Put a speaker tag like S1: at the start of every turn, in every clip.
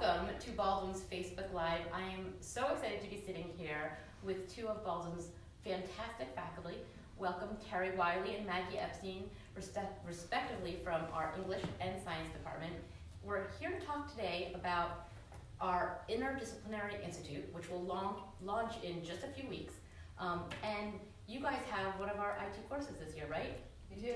S1: welcome to Baldwin's Facebook Live. I am so excited to be sitting here with two of Baldwin's fantastic faculty. Welcome Terri Wiley and Maggie Epstein, respectively from our English and Science department. We're here to talk today about our Interdisciplinary Institute, which will launch in just a few weeks. And you guys have one of our IT courses this year, right?
S2: We do.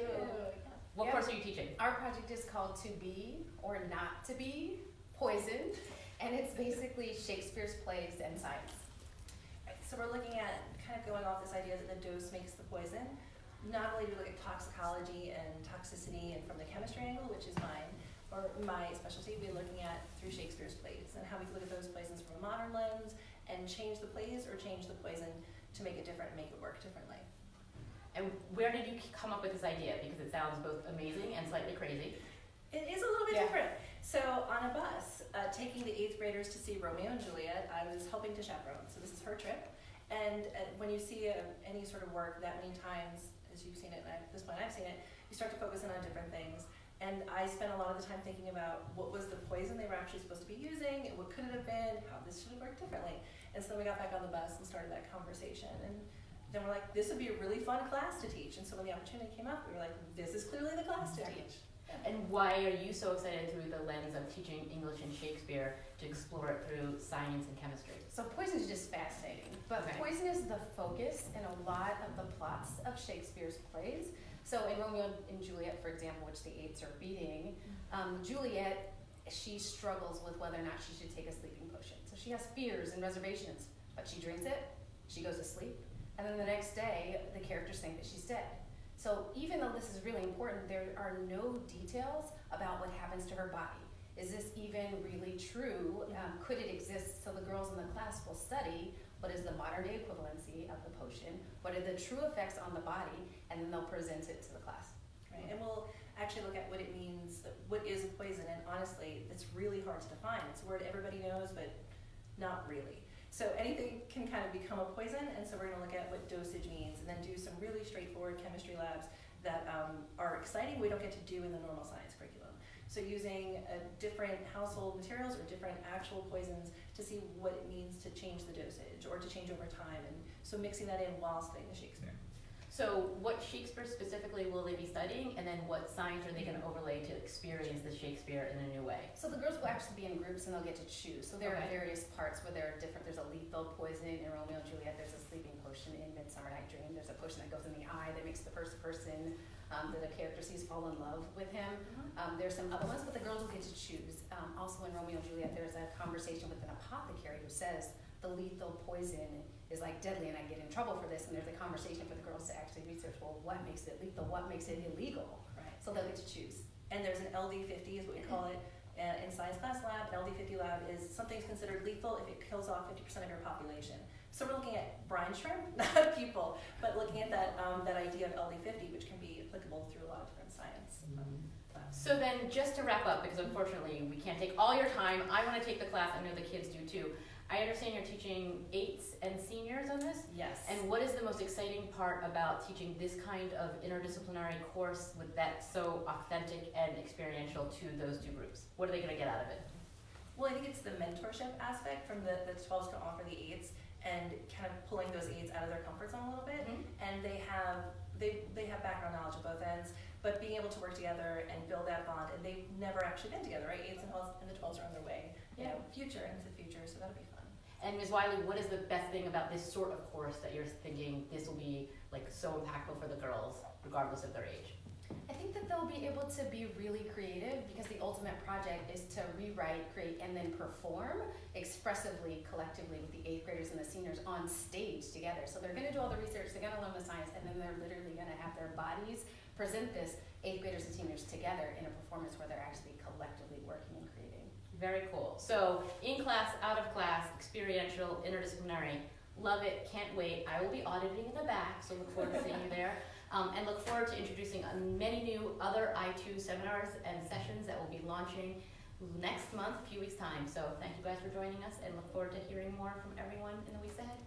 S1: What course are you teaching?
S2: Our project is called To Be or Not to Be Poisoned, and it's basically Shakespeare's plays and science.
S3: Right, so we're looking at kind of going off this idea that the dose makes the poison. Not only do we look at toxicology and toxicity and from the chemistry angle, which is my specialty, we're looking at through Shakespeare's plays and how we can look at those poisons from a modern lens and change the plays or change the poison to make it different and make it work differently.
S1: And where did you come up with this idea? Because it sounds both amazing and slightly crazy.
S3: It is a little bit different. So on a bus, taking the 8th graders to see Romeo and Juliet, I was helping to chaperone. So this is her trip. And when you see any sort of work that many times, as you've seen it, and at this point I've seen it, you start to focus in on different things. And I spent a lot of the time thinking about what was the poison they were actually supposed to be using, and what could it have been, how this should have worked differently. And so then we got back on the bus and started that conversation. And then we're like, this would be a really fun class to teach. And so when the opportunity came up, we were like, this is clearly the class to teach.
S1: And why are you so excited through the lens of teaching English and Shakespeare to explore it through science and chemistry?
S2: So poison is just fascinating, but poison is the focus in a lot of the plots of Shakespeare's plays. So in Romeo and Juliet, for example, which the 8s are beating, Juliet, she struggles with whether or not she should take a sleeping potion. So she has fears and reservations, but she drinks it, she goes to sleep, and then the next day, the characters think that she's dead. So even though this is really important, there are no details about what happens to her body. Is this even really true? Could it exist? So the girls in the class will study what is the modern day equivalency of the potion, what are the true effects on the body, and then they'll present it to the class.
S3: Right, and we'll actually look at what it means, what is a poison, and honestly, it's really hard to define. It's a word everybody knows, but not really. So anything can kind of become a poison, and so we're going to look at what dosage means, and then do some really straightforward chemistry labs that are exciting we don't get to do in the normal science curriculum. So using different household materials or different actual poisons to see what it means to change the dosage or to change over time, and so mixing that in while studying the Shakespeare.
S1: So what Shakespeare specifically will they be studying, and then what science are they going to overlay to experience the Shakespeare in a new way?
S2: So the girls will actually be in groups and they'll get to choose. So there are various parts where there are different, there's a lethal poison in Romeo and Juliet, there's a sleeping potion in Midsummer Night Dream, there's a potion that goes in the eye that makes the first person that a character sees fall in love with him. There's some other ones, but the girls will get to choose. Also in Romeo and Juliet, there's a conversation with an apothecary who says the lethal poison is like deadly and I get in trouble for this, and there's a conversation for the girls to actually research, well, what makes it lethal, what makes it illegal?
S3: Right.
S2: So they'll get to choose.
S3: And there's an LD50 is what we call it in science class lab. An LD50 lab is something's considered lethal if it kills off 50% of your population. So we're looking at brine shrimp, not people, but looking at that idea of LD50, which can be applicable through a lot of different science.
S1: So then, just to wrap up, because unfortunately we can't take all your time, I want to take the class, I know the kids do too. I understand you're teaching 8s and seniors on this?
S3: Yes.
S1: And what is the most exciting part about teaching this kind of interdisciplinary course with that so authentic and experiential to those two groups? What are they going to get out of it?
S3: Well, I think it's the mentorship aspect from the 12s to offer the 8s and kind of pulling those 8s out of their comfort zone a little bit. And they have background knowledge at both ends, but being able to work together and build that bond, and they've never actually been together, right? 8s and the 12s are on their way, into the future, so that'll be fun.
S1: And Ms. Wiley, what is the best thing about this sort of course that you're thinking this will be like so impactful for the girls, regardless of their age?
S2: I think that they'll be able to be really creative because the ultimate project is to rewrite, create, and then perform expressively, collectively with the 8th graders and the seniors on stage together. So they're going to do all the research, they're going to learn the science, and then they're literally going to have their bodies present this 8th graders and seniors together in a performance where they're actually collectively working and creating.
S1: Very cool. So in class, out of class, experiential, interdisciplinary. Love it. Can't wait. I will be auditing in the back, so look forward to seeing you there. And look forward to introducing many new other I2 seminars and sessions that will be launching next month, a few weeks' time. So thank you guys for joining us, and look forward to hearing more from everyone in the weeks ahead.